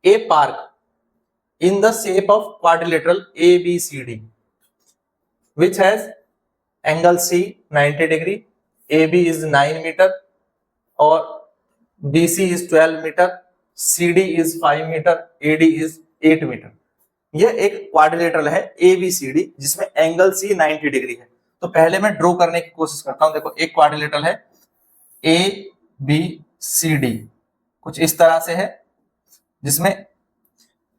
A park in the shape of quadrilateral ABCD which has angle C 90 degree, AB is 9 meter और BC is 12 meter, CD is 5 meter, AD is 8 meter। यह एक quadrilateral है ABCD जिसमें angle C 90 degree है। तो पहले मैं draw करने की कोशिश करता हूं। देखो एक क्वाड्रिलेटरल है ABCD कुछ इस तरह से है जिसमें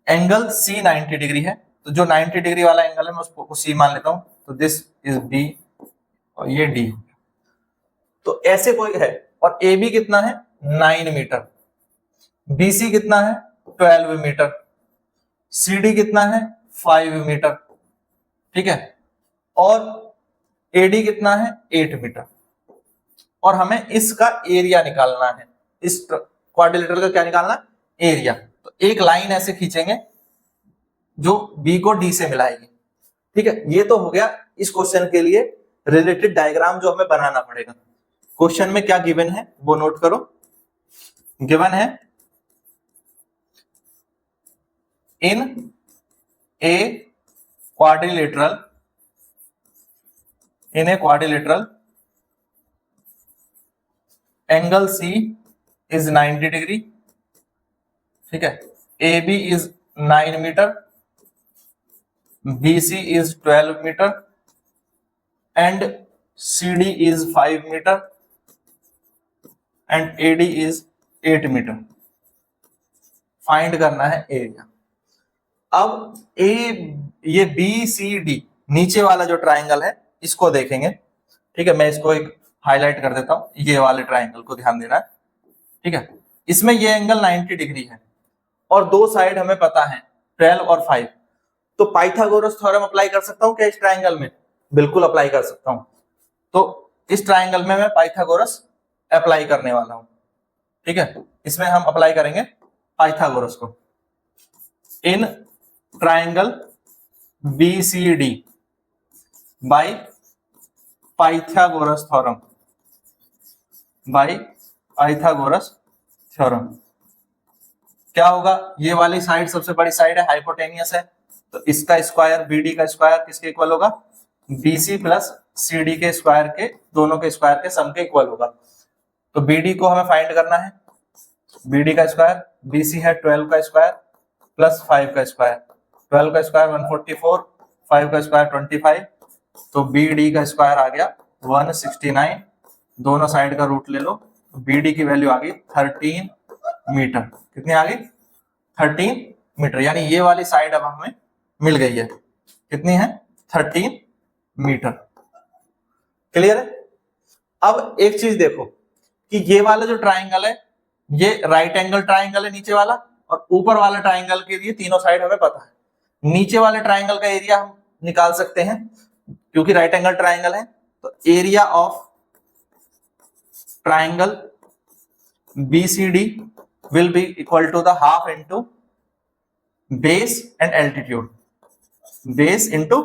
एंगल C 90 डिग्री है। तो जो 90 डिग्री वाला एंगल है मैं उसको C मान लेता हूं। तो दिस इज B और ये D। तो ऐसे कोई है और AB कितना है 9 मीटर, BC कितना है 12 मीटर, CD कितना है 5 मीटर, ठीक है, और AD कितना है 8 मीटर। और हमें इसका एरिया निकालना है। इस क्वाड्रिलेटरल का क्या निकालना? एरिया। तो एक लाइन ऐसे खींचेंगे जो B को D से मिलाएगी, ठीक है। ये तो हो गया इस क्वेश्चन के लिए रिलेटेड डायग्राम जो हमें बनाना पड़ेगा। क्वेश्चन में क्या गिवन है वो नोट करो। गिवन है in a quadrilateral angle C is 90 degree, ठीक है, AB is 9 metre, BC is 12 metre and CD is 5 metre and AD is 8 metre. Find करना है एरिया। अब ये BCD नीचे वाला जो ट्राइंगल है इसको देखेंगे, ठीक है। मैं इसको एक हाईलाइट कर देता हूं, ये वाले ट्राइंगल को ध्यान देना है, ठीक है। इसमें ये एंगल 90 डिग्री है और दो साइड हमें पता है 12 और 5। तो पाइथागोरस थ्योरम अप्लाई कर सकता हूं क्या इस ट्राइंगल में? बिल्कुल अप्लाई कर सकता हूं। तो इस ट्राइंगल में मैं पाइथागोरस अप्लाई करने वाला हूं, ठीक है। इसमें हम अप्लाई करेंगे पाइथागोरस को। In triangle BCD by Pythagoras theorem, क्या होगा? ये वाली साइड सबसे बड़ी साइड है, हाइपोटेनियस है, तो इसका स्क्वायर BD का स्क्वायर किसके इक्वल होगा? BC प्लस CD के स्क्वायर के, दोनों के स्क्वायर के सम के इक्वल होगा। तो BD को हमें फाइंड करना है। BD का स्क्वायर, BC है 12 का स्क्वायर प्लस 5 का स्क्वायर, 12 का स्क्वायर 144, 5 का स्क्वायर 25, तो BD का स्क्वायर आ गया 169। दोनों साइड का रूट ले लो, BD की वैल्यू आ गई 13 मीटर। कितनी आ गई? 13 मीटर। यानी ये वाली साइड अब हमें मिल गई है। कितनी है? 13 मीटर। क्लियर है? अब एक चीज देखो कि ये वाला जो ट्राइंगल है ये राइट एंगल ट्राइंगल है नीचे वाला, और ऊपर वाला ट्राइंगल के लिए तीनों साइड हमें पता है। नीचे वाले ट्राइंगल का एरिया हम निकाल सकते हैं क्योंकि राइट एंगल ट्राइंगल है। तो area of triangle BCD will be equal to the half into base and altitude, base into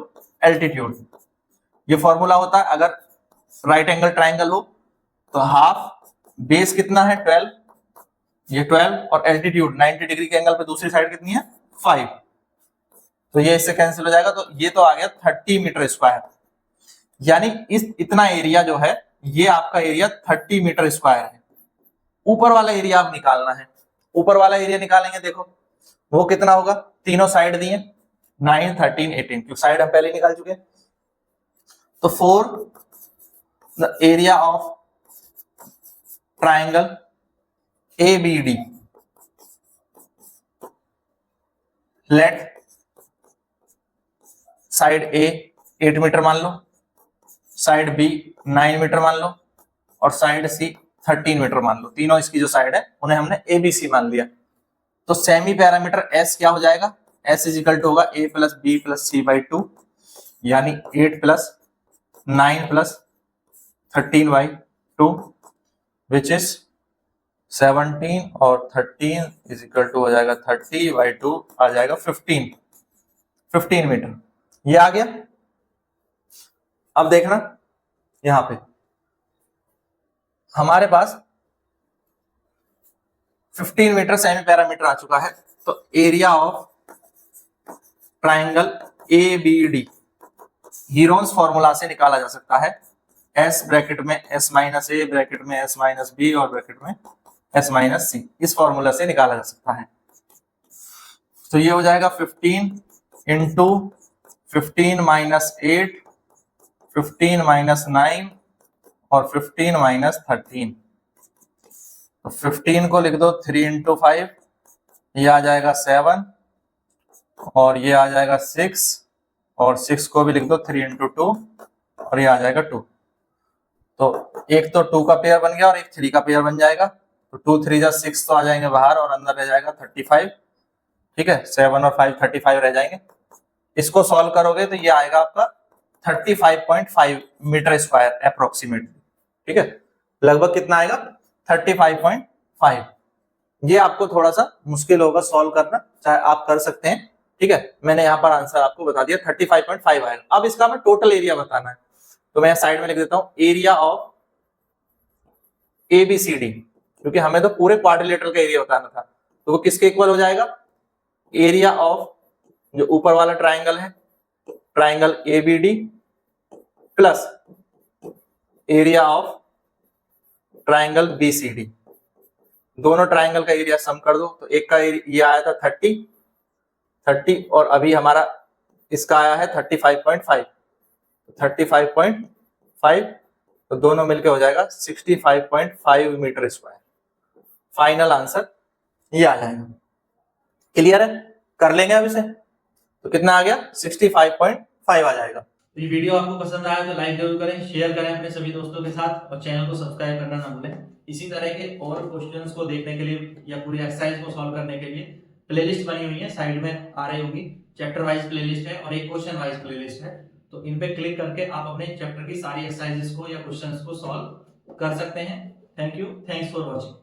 altitude। ये फॉर्मूला होता है अगर राइट एंगल ट्राइंगल हो तो हाफ, बेस कितना है 12, ये 12, और एल्टीट्यूड 90 डिग्री के एंगल पे दूसरी साइड कितनी है 5। तो ये इससे कैंसिल हो जाएगा, तो ये तो आ गया 30 मीटर स्क्वायर। यानी इतना एरिया जो है ये आपका एरिया 30 मीटर स्क्वायर है। ऊपर वाला एरिया आप निकालना है। ऊपर वाला एरिया निकालेंगे, देखो वो कितना होगा? तीनों साइड दिए 9, 13, 18, क्योंकि साइड हम पहले निकाल चुके हैं। तो 4 the area of triangle ABD, let side A 8 metre मान लो, साइड B 9 मीटर मान लो, और साइड C 13 मीटर मान लो। तीनों इसकी जो साइड है उन्हें हमने ABC मान लिया। तो सेमी पैरामीटर S क्या हो जाएगा? S इज इक्वल टू होगा A plus B plus C by 2, यानी 8 plus 9 plus 13 by 2 which is 17, और 13 इज इक्वल टू हो जाएगा 30 बाई 2 आ जाएगा 15 मीटर। ये आ गया। अब देखना यहां पे हमारे पास 15 मीटर सेमी पैरामीटर आ चुका है। तो area of triangle ABD Heron's formula से निकाला जा सकता है, S ब्रैकेट में S माइनस ए, ब्रैकेट में S माइनस बी और ब्रैकेट में S माइनस सी, इस फॉर्मूला से निकाला जा सकता है। तो ये हो जाएगा 15 इंटू 15 माइनस 8, 15 माइनस 9 और 15 माइनस 13। तो 15 को लिख दो 3 इंटू 5, ये आ जाएगा 7 और ये आ जाएगा 6 और 6 को भी लिख दो 3 इंटू 2 और ये आ जाएगा 2। तो एक तो 2 का पेयर बन गया और एक 3 का पेयर बन जाएगा। तो 2 3 जा 6 तो आ जाएंगे बाहर और अंदर रह जाएगा 35। ठीक है, 7 और 5 35 रह जाएंगे। इसको सॉल्व करोगे तो ये आएगा आपका 35.5 मीटर स्क्वायर अप्रोक्सीमेटली। ठीक है, लगभग कितना आएगा 35.5। ये आपको थोड़ा सा मुश्किल होगा सॉल्व करना, चाहे आप कर सकते हैं। ठीक है, मैंने यहाँ पर आंसर आपको बता दिया 35.5 आएगा। अब इसका हमें टोटल एरिया बताना है, तो मैं साइड में लिख देता हूं एरिया ऑफ ABCD, क्योंकि हमें तो पूरे क्वाड्रिलेटरल का एरिया बताना था। तो वो किसके इक्वल हो जाएगा, एरिया ऑफ जो ऊपर वाला ट्राइंगल है, triangle ABD plus area of triangle BCD। दोनों ट्राइंगल का एरिया सम कर दो, तो एक का ये आया था 30 और अभी हमारा इसका आया है 35.5। 35.5 तो दोनों मिलके हो जाएगा 65.5 मीटर स्क्वायर। फाइनल आंसर ये आ जाएगा। क्लियर है, कर लेंगे अब इसे। तो कितना आ गया 65.5 आ जाएगा। तो ये वीडियो आपको पसंद आया तो लाइक जरूर करें, शेयर करें अपने सभी दोस्तों के साथ और चैनल को सब्सक्राइब करना ना भूलें। इसी तरह के और क्वेश्चंस को देखने के लिए या पूरी एक्सरसाइज को सॉल्व करने के लिए प्लेलिस्ट बनी हुई है, साइड में आ रही होगी। चैप्टर वाइज प्लेलिस्ट है और एक क्वेश्चन वाइज प्लेलिस्ट है। तो इन पे क्लिक करके आप अपने चैप्टर की सारी एक्सरसाइजेस को या क्वेश्चंस को सॉल्व कर सकते हैं। Thank you, thanks for watching.